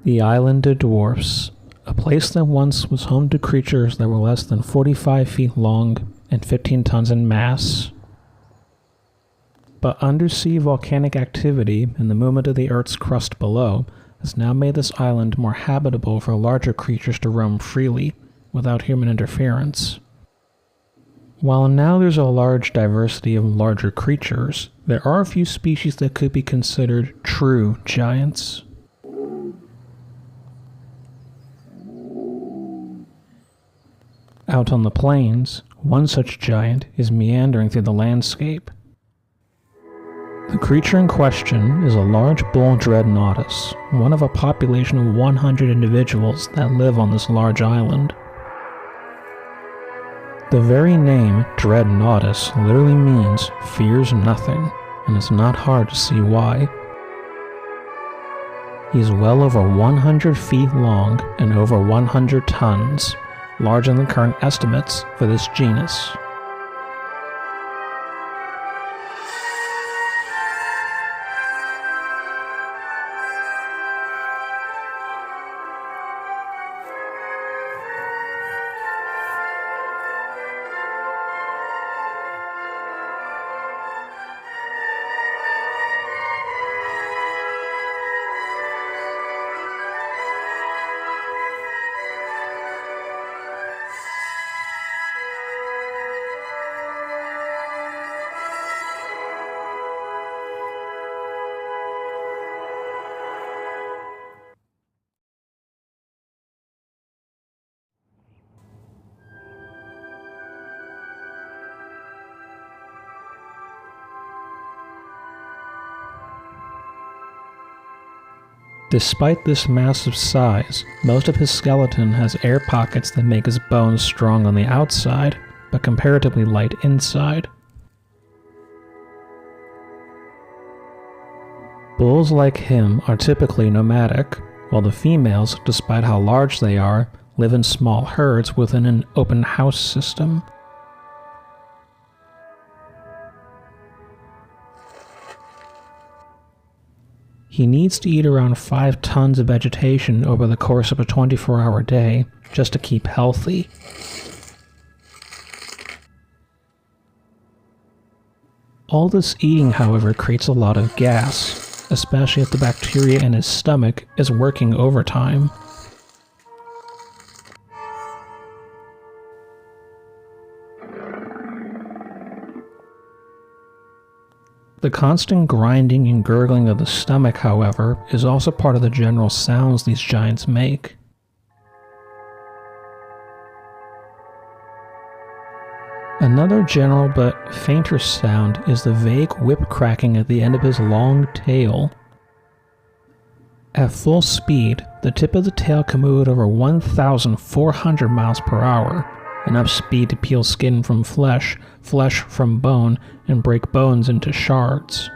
The island of dwarfs, a place that once was home to creatures that were less than 45 feet long and 15 tons in mass. But undersea volcanic activity and the movement of the Earth's crust below has now made this island more habitable for larger creatures to roam freely, without human interference. While now there's a large diversity of larger creatures, there are a few species that could be considered true giants. Out on the plains, one such giant is meandering through the landscape. The creature in question is a large bull dreadnoughtus, one of a population of 100 individuals that live on this large island. The very name dreadnoughtus literally means fears nothing, and it's not hard to see why. He's well over 100 feet long and over 100 tons, larger than the current estimates for this genus. Despite this massive size, most of his skeleton has air pockets that make his bones strong on the outside, but comparatively light inside. Bulls like him are typically nomadic, while the females, despite how large they are, live in small herds within an open house system. He needs to eat around 5 tons of vegetation over the course of a 24-hour day just to keep healthy. All this eating, however, creates a lot of gas, especially if the bacteria in his stomach is working overtime. The constant grinding and gurgling of the stomach, however, is also part of the general sounds these giants make. Another general but fainter sound is the vague whip cracking at the end of his long tail. At full speed, the tip of the tail can move at over 1,400 miles per hour, enough speed to peel skin from flesh, flesh from bone, and break bones into shards.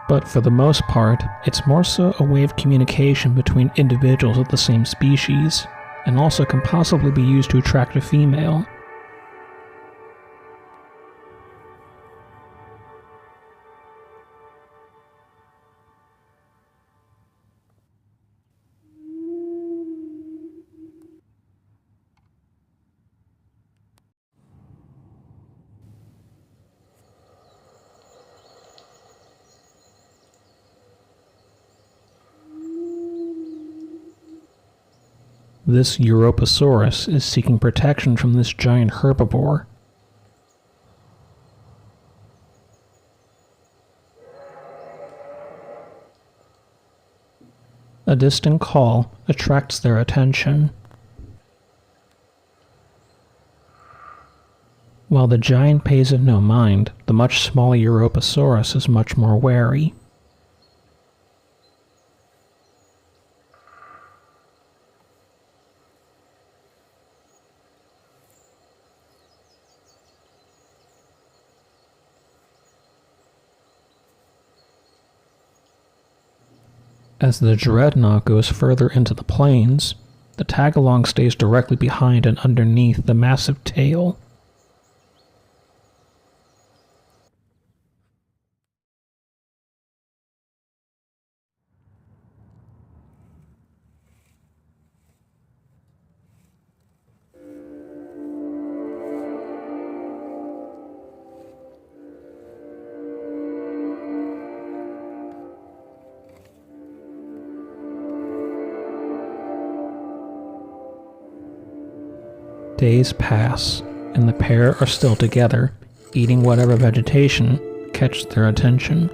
But for the most part, it's more so a way of communication between individuals of the same species, and also can possibly be used to attract a female. This Europasaurus is seeking protection from this giant herbivore. A distant call attracts their attention. While the giant pays it no mind, the much smaller Europasaurus is much more wary. As the dreadnought goes further into the plains, the tagalong stays directly behind and underneath the massive tail. Days pass, and the pair are still together, eating whatever vegetation catches their attention.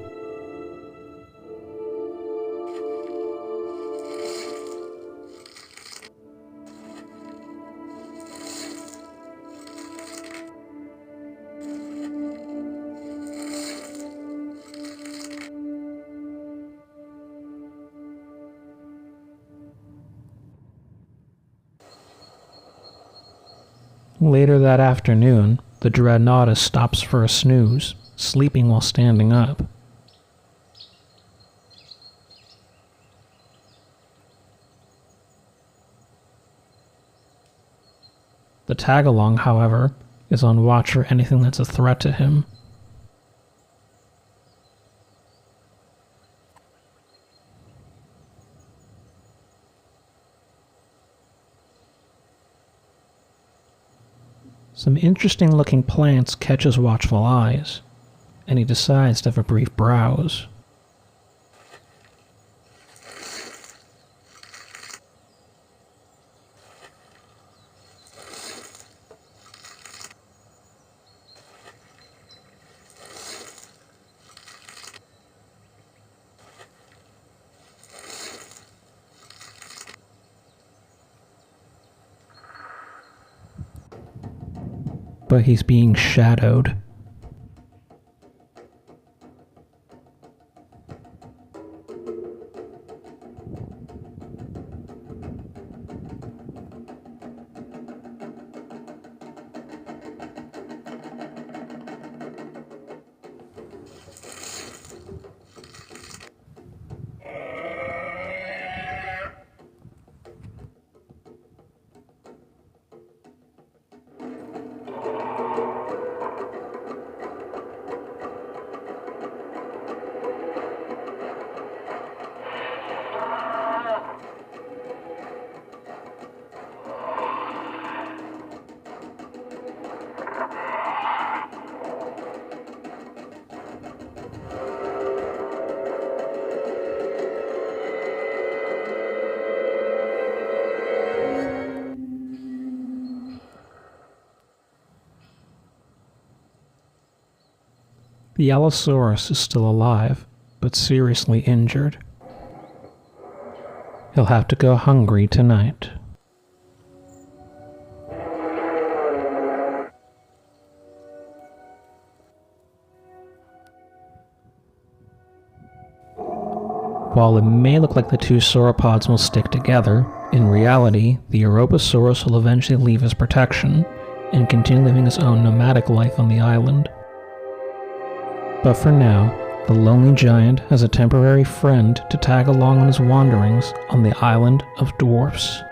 Later that afternoon, the Dreadnoughtus stops for a snooze, sleeping while standing up. The Tagalong, however, is on watch for anything that's a threat to him. Some interesting-looking plants catch his watchful eyes, and he decides to have a brief browse. But he's being shadowed. The Allosaurus is still alive, but seriously injured. He'll have to go hungry tonight. While it may look like the two sauropods will stick together, in reality, the Europasaurus will eventually leave his protection and continue living his own nomadic life on the island. But for now, the lonely giant has a temporary friend to tag along on his wanderings on the island of dwarfs.